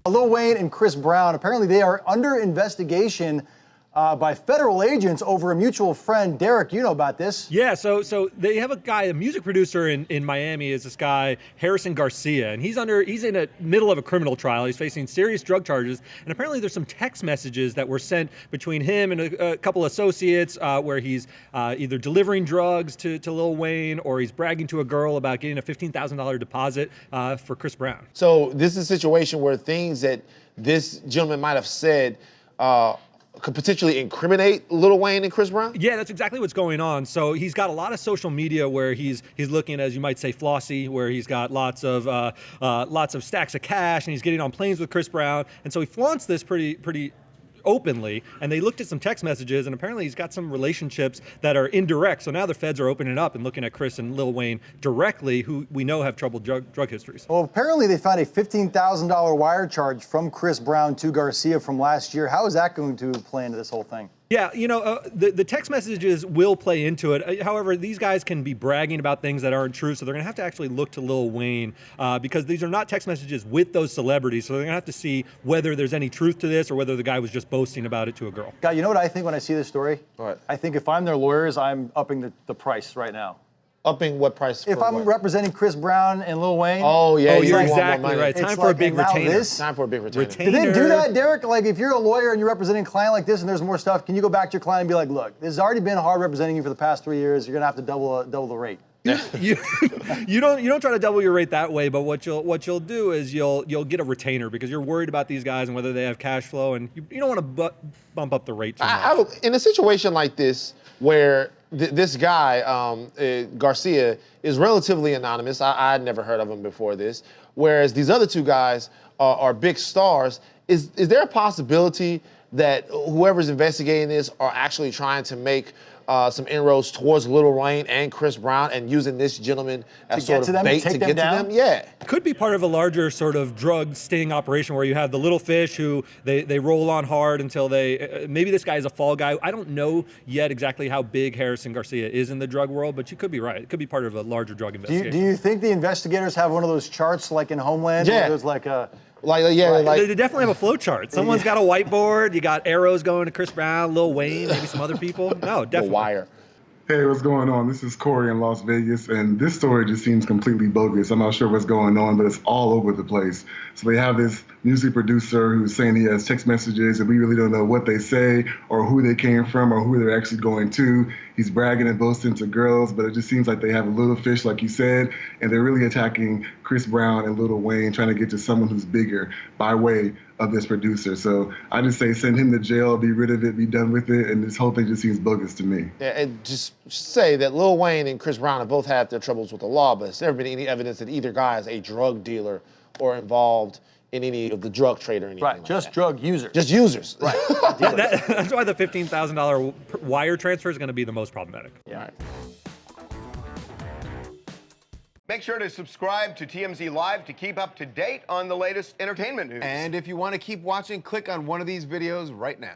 Lil Wayne and Chris Brown, apparently they are under investigation by federal agents over a mutual friend. Derek, you know about this. Yeah, so they have a guy, a music producer in Miami is this guy, Harrison Garcia, and he's in the middle of a criminal trial. He's facing serious drug charges, and apparently there's some text messages that were sent between him and a couple associates where he's either delivering drugs to Lil Wayne or he's bragging to a girl about getting a $15,000 deposit for Chris Brown. So this is a situation where things that this gentleman might have said could potentially incriminate Lil Wayne and Chris Brown? Yeah, that's exactly what's going on. So he's got a lot of social media where he's looking, as you might say, flossy, where he's got lots of stacks of cash, and he's getting on planes with Chris Brown, and so he flaunts this pretty openly, and they looked at some text messages, and apparently he's got some relationships that are indirect. So now the feds are opening up and looking at Chris and Lil Wayne directly, who we know have troubled drug histories. Well, apparently they found a $15,000 wire charge from Chris Brown to Garcia from last year. How is that going to play into this whole thing? Yeah, you know, the text messages will play into it. However, these guys can be bragging about things that aren't true, so they're going to have to actually look to Lil Wayne because these are not text messages with those celebrities, so they're going to have to see whether there's any truth to this or whether the guy was just boasting about it to a girl. God, you know what I think when I see this story? What? I think if I'm their lawyers, I'm upping the price right now. Upping what price? If I'm representing Chris Brown and Lil Wayne. Oh, yeah, you're exactly right. Time for a big retainer. Time for a big retainer. Did they do that, Derek? Like, if you're a lawyer and you're representing a client like this and there's more stuff, can you go back to your client and be like, look, this has already been hard representing you for the past 3 years. You're gonna have to double the rate. You don't try to double your rate that way, but what you'll do is you'll get a retainer because you're worried about these guys and whether they have cash flow, and you don't want to bump up the rate too much. In a situation like this where this guy, Garcia, is relatively anonymous. I'd never heard of him before this. Whereas these other two guys are big stars. Is there a possibility that whoever's investigating this are actually trying to make some inroads towards Lil Wayne and Chris Brown and using this gentleman as sort of bait to get to them? Yeah. Could be part of a larger sort of drug sting operation where you have the little fish who they roll on hard until maybe this guy is a fall guy. I don't know yet exactly how big Harrison Garcia is in the drug world, but you could be right. It could be part of a larger drug investigation. Do you think the investigators have one of those charts like in Homeland? Yeah. Where there's like a... They definitely have a flow chart. Someone's got a whiteboard. You got arrows going to Chris Brown, Lil Wayne, maybe some other people. No, definitely. The wire. Hey, what's going on? This is Corey in Las Vegas, and this story just seems completely bogus. I'm not sure what's going on, but it's all over the place. So they have this music producer who's saying he has text messages, and we really don't know what they say or who they came from or who they're actually going to. He's bragging and boasting to girls, but it just seems like they have a little fish, like you said, and they're really attacking Chris Brown and Lil Wayne, trying to get to someone who's bigger by way of this producer. So I just say send him to jail, be rid of it, be done with it, and this whole thing just seems bogus to me. Yeah, and just say that Lil Wayne and Chris Brown have both had their troubles with the law, but there's never been any evidence that either guy is a drug dealer or involved in any of the drug trade or anything. Right, like just that. drug users. Just users. Right. That's why the $15,000 wire transfer is going to be the most problematic. Yeah. Right. Make sure to subscribe to TMZ Live to keep up to date on the latest entertainment news. And if you want to keep watching, click on one of these videos right now.